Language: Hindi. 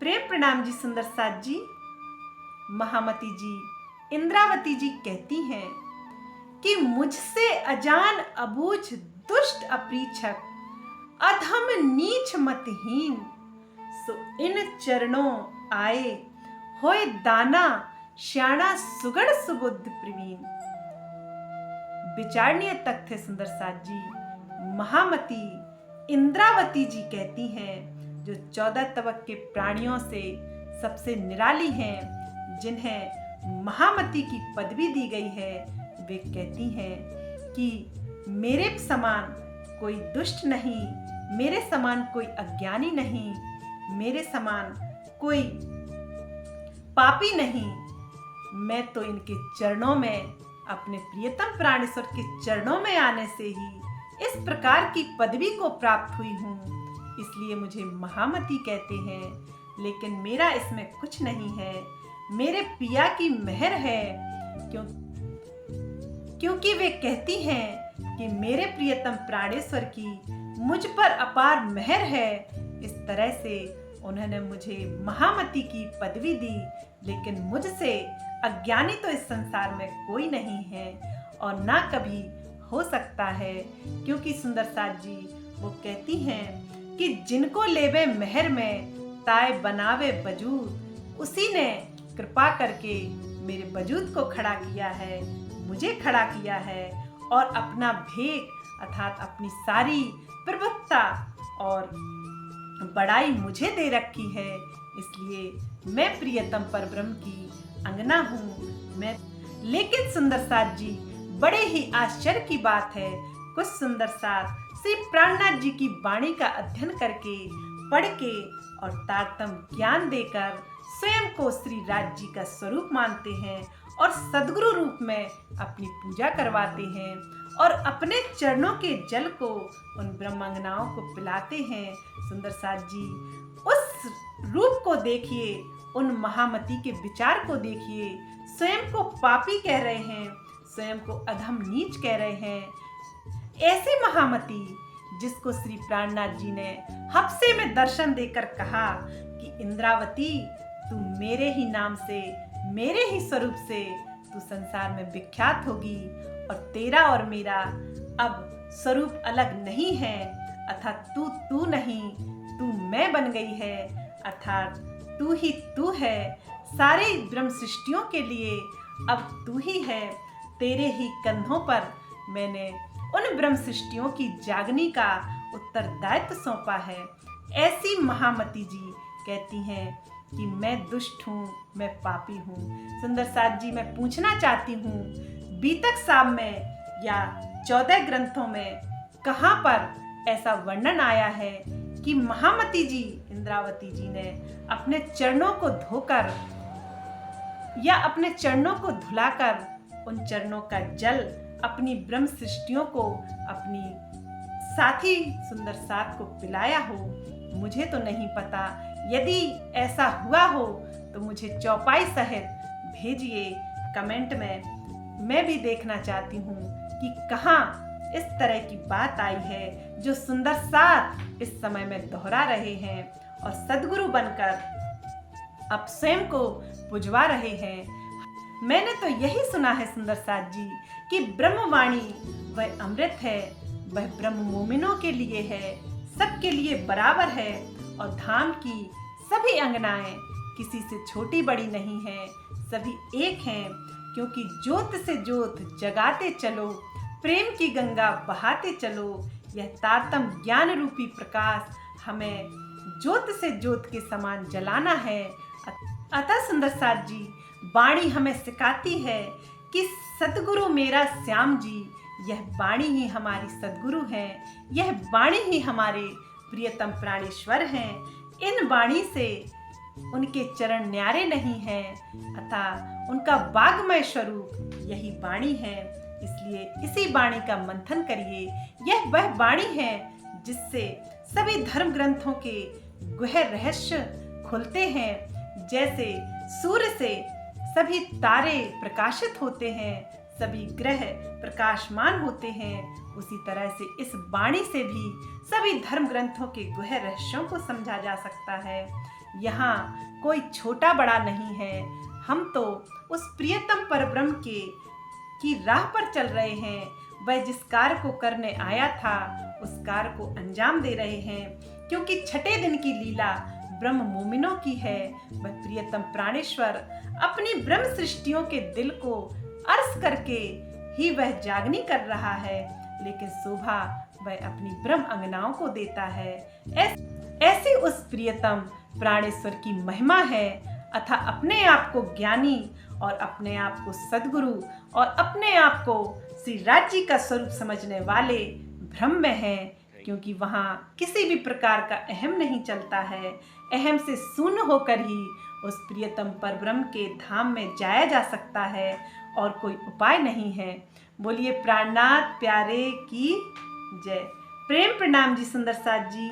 प्रेम प्रणाम जी सुंदर साथ जी। महामती जी इंद्रावती जी कहती हैं कि मुझसे अजान अबूझ दुष्ट अपरीक्षक अधम नीच मतहीन सो इन चरणों आए होए दाना श्याणा सुगढ़ सुबुद्ध प्रवीण। विचारणीय तथ्य सुंदर साथ जी। महामती इंद्रावती जी कहती हैं, जो 14 तबक के प्राणियों से सबसे निराली हैं, जिन्हें महामती की पदवी दी गई है, वे कहती हैं कि मेरे समान कोई दुष्ट नहीं, मेरे समान कोई अज्ञानी नहीं, मेरे समान कोई पापी नहीं। मैं तो इनके चरणों में, अपने प्रियतम प्राणेश्वर के चरणों में आने से ही इस प्रकार की पदवी को प्राप्त हुई हूँ, इसलिए मुझे महामती कहते हैं। लेकिन मेरा इसमें कुछ नहीं है, मेरे पिया की मेहर है, क्योंकि वे कहती हैं कि मेरे प्रियतम प्राणेश्वर की मुझ पर अपार मेहर है। इस तरह से उन्होंने मुझे महामती की पदवी दी। लेकिन मुझसे अज्ञानी तो इस संसार में कोई नहीं है और ना कभी हो सकता है, क्योंकि सुंदर साथ जी वो कहती हैं कि जिनको लेवे मेहर में ताए बनावे वजूद, उसी ने कृपा करके मेरे वजूद को खड़ा किया है, मुझे खड़ा किया है और अपना भेद अर्थात अपनी सारी प्रभुत्ता और बड़ाई मुझे दे रखी है। इसलिए मैं प्रियतम परब्रह्म की अंगना हूँ। लेकिन सुंदर साथ जी, बड़े ही आश्चर्य की बात है, कुछ सुंदर साथ श्री प्राणनाथ जी की वाणी का अध्ययन करके, पढ़ के और तारतम्य ज्ञान देकर स्वयं को श्री राज जी का स्वरूप मानते हैं और सद्गुरु रूप में अपनी पूजा करवाते हैं और अपने चरणों के जल को उन ब्रह्मांगनाओं को पिलाते हैं। सुंदर साथ जी, उस रूप को देखिए, उन महामती के विचार को देखिए। स्वयं को पापी कह रहे हैं, स्वयं को अधम नीच कह रहे हैं। ऐसी महामती जिसको श्री प्राणनाथ जी ने हफ्से में दर्शन देकर कहा कि इंद्रावती, तू मेरे ही नाम से, मेरे ही स्वरूप से तू संसार में विख्यात होगी और तेरा और मेरा अब स्वरूप अलग नहीं है, अर्थात तू नहीं, तू मैं बन गई है, अर्थात तू ही तू है। सारे ब्रह्म सृष्टियों के लिए अब तू ही है। तेरे ही कंधों पर मैंने उन ब्रह्म सृष्टियों की जागनी का उत्तरदायित्व सौंपा है। ऐसी महामती जी कहती हैं कि मैं दुष्ट हूँ, मैं पापी हूँ। सुंदर साथ जी, मैं पूछना चाहती हूँ, बीतक साम में या 14 ग्रंथों में कहाँ पर ऐसा वर्णन आया है कि महामती जी इंद्रावती जी ने अपने चरणों को धोकर या अपने चरणों को धुलाकर उन चरणों का जल अपनी ब्रह्म सृष्टियों को, अपनी साथी सुंदर साथ को पिलाया हो? मुझे तो नहीं पता। यदि ऐसा हुआ हो तो मुझे चौपाई सहित भेजिए कमेंट में। मैं भी देखना चाहती हूँ कि कहाँ इस तरह की बात आई है जो सुंदर साथ इस समय में दोहरा रहे हैं और सद्गुरु बनकर अब स्वयं को पुजवा रहे हैं। मैंने तो यही सुना है सुंदर साथ जी कि ब्रह्मवाणी वह अमृत है, वह ब्रह्म मोमिनों के लिए है, सबके लिए बराबर है और धाम की सभी अंगनाएं किसी से छोटी बड़ी नहीं है, सभी एक हैं। क्योंकि ज्योत से ज्योत जगाते चलो, प्रेम की गंगा बहाते चलो। यह तारतम ज्ञान रूपी प्रकाश हमें ज्योत से ज्योत के समान जलाना है। अतः सुंदर साथ जी, वाणी हमें सिखाती है कि सतगुरु मेरा श्याम जी, यह वाणी ही हमारी सदगुरु है, यह वाणी ही हमारे प्रियतम प्राणेश्वर हैं। इन वाणी से उनके चरण न्यारे नहीं हैं, अतः उनका वाग्मय स्वरूप यही वाणी है। इसलिए इसी वाणी का मंथन करिए। यह वह वाणी है जिससे सभी धर्म ग्रंथों के गहन रहस्य खुलते हैं। जैसे सूर्य से सभी तारे प्रकाशित होते हैं, सभी ग्रह प्रकाशमान होते हैं, उसी तरह से इस वाणी से भी सभी धर्म ग्रंथों के गुह्य रहस्यों को समझा जा सकता है। यहाँ कोई छोटा बड़ा नहीं है, हम तो उस प्रियतम परब्रह्म की राह पर चल रहे हैं। वह जिस कार्य को करने आया था उस कार्य को अंजाम दे रहे हैं, क्योंकि छठे दिन की लीला ब्रह्म मोमिनों की है। वह प्रियतम प्राणेश्वर अपनी ब्रह्म सृष्टियों के दिल को अर्ज करके ही वह जागनी कर रहा है, लेकिन शोभा वह अपनी ब्रह्म अंगनाओं को देता है। ऐसी उस प्रियतम प्राणेश्वर की महिमा है। अतः अपने आप को ज्ञानी और अपने आप को सद्गुरु और अपने आप को श्री राज्य का स्वरूप समझने वाले भ्रम में हैं, क्योंकि वहाँ किसी भी प्रकार का अहम नहीं चलता है। अहम से शून्य होकर ही उस प्रियतम परब्रह्म के धाम में जाया जा सकता है और कोई उपाय नहीं है। बोलिए प्राणनाथ प्यारे की जय। प्रेम प्रणाम जी सुंदर साथ जी।